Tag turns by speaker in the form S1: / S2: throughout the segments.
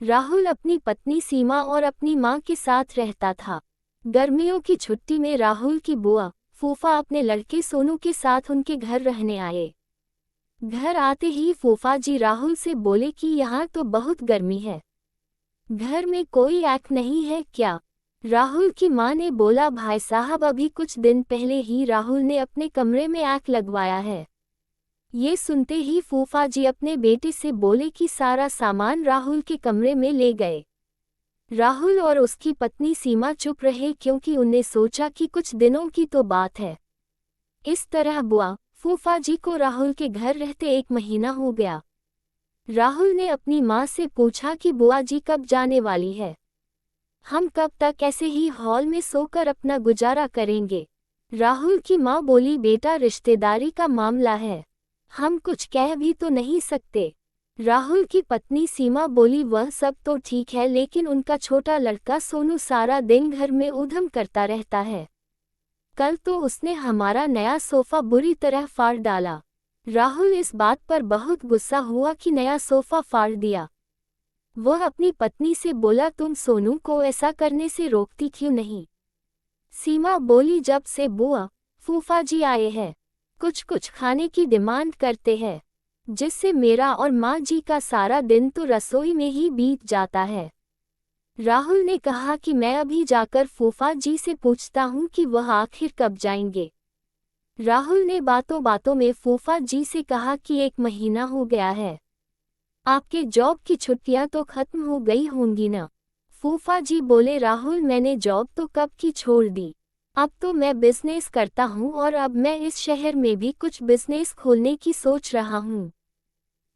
S1: राहुल अपनी पत्नी सीमा और अपनी मां के साथ रहता था। गर्मियों की छुट्टी में राहुल की बुआ फूफा अपने लड़के सोनू के साथ उनके घर रहने आए। घर आते ही फूफा जी राहुल से बोले कि यहाँ तो बहुत गर्मी है, घर में कोई आग नहीं है क्या? राहुल की मां ने बोला, भाई साहब अभी कुछ दिन पहले ही राहुल ने अपने कमरे में आग लगवाया है। ये सुनते ही फूफा जी अपने बेटे से बोले कि सारा सामान राहुल के कमरे में ले गए। राहुल और उसकी पत्नी सीमा चुप रहे क्योंकि उनने सोचा कि कुछ दिनों की तो बात है। इस तरह बुआ फूफा जी को राहुल के घर रहते 1 महीना हो गया। राहुल ने अपनी मां से पूछा कि बुआ जी कब जाने वाली है? हम कब तक ऐसे ही हॉल में सोकर अपना गुजारा करेंगे? राहुल की मां बोली, बेटा रिश्तेदारी का मामला है, हम कुछ कह भी तो नहीं सकते। राहुल की पत्नी सीमा बोली, वह सब तो ठीक है लेकिन उनका छोटा लड़का सोनू सारा दिन घर में ऊधम करता रहता है। कल तो उसने हमारा नया सोफा बुरी तरह फाड़ डाला। राहुल इस बात पर बहुत गुस्सा हुआ कि नया सोफा फाड़ दिया। वह अपनी पत्नी से बोला, तुम सोनू को ऐसा करने से रोकती क्यों नहीं? सीमा बोली, जब से बुआ फूफा जी आए हैं कुछ कुछ खाने की डिमांड करते हैं, जिससे मेरा और माँ जी का सारा दिन तो रसोई में ही बीत जाता है। राहुल ने कहा कि मैं अभी जाकर फूफा जी से पूछता हूँ कि वह आखिर कब जाएंगे। राहुल ने बातों बातों में फूफा जी से कहा कि 1 महीना हो गया है, आपके जॉब की छुट्टियां तो खत्म हो गई होंगी ना? फूफा जी बोले, राहुल मैंने जॉब तो कब की छोड़ दी, अब तो मैं बिजनेस करता हूँ और अब मैं इस शहर में भी कुछ बिजनेस खोलने की सोच रहा हूँ।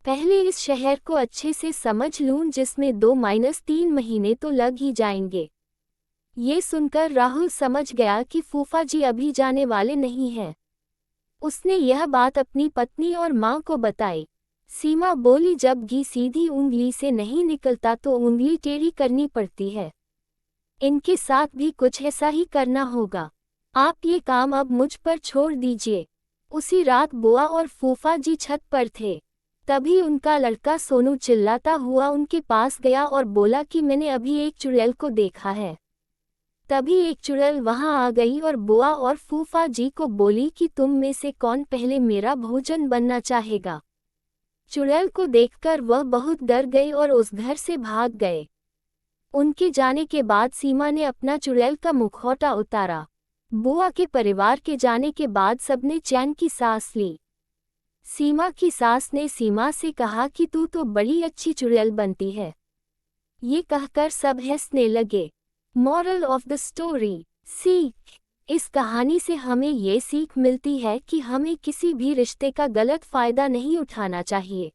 S1: पहले इस शहर को अच्छे से समझ लूँ जिसमें 2-3 महीने तो लग ही जाएंगे। ये सुनकर राहुल समझ गया कि फूफा जी अभी जाने वाले नहीं हैं। उसने यह बात अपनी पत्नी और माँ को बताई। सीमा बोली, जब घी सीधी उंगली से नहीं निकलता तो उंगली टेढ़ी करनी पड़ती है, इनके साथ भी कुछ ऐसा ही करना होगा। आप ये काम अब मुझ पर छोड़ दीजिए। उसी रात बुआ और फूफा जी छत पर थे, तभी उनका लड़का सोनू चिल्लाता हुआ उनके पास गया और बोला कि मैंने अभी एक चुड़ैल को देखा है। तभी एक चुड़ैल वहां आ गई और बुआ और फूफा जी को बोली कि तुम में से कौन पहले मेरा भोजन बनना चाहेगा। चुड़ैल को देखकर वह बहुत डर गई और उस घर से भाग गए। उनके जाने के बाद सीमा ने अपना चुड़ैल का मुखौटा उतारा। बुआ के परिवार के जाने के बाद सबने चैन की सांस ली। सीमा की सास ने सीमा से कहा कि तू तो बड़ी अच्छी चुड़ैल बनती है। ये कहकर सब हंसने लगे। मॉरल ऑफ द स्टोरी, सीख। इस कहानी से हमें ये सीख मिलती है कि हमें किसी भी रिश्ते का गलत फायदा नहीं उठाना चाहिए।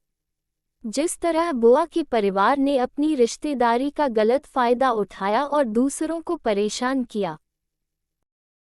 S1: जिस तरह बुआ के परिवार ने अपनी रिश्तेदारी का गलत फायदा उठाया और दूसरों को परेशान किया,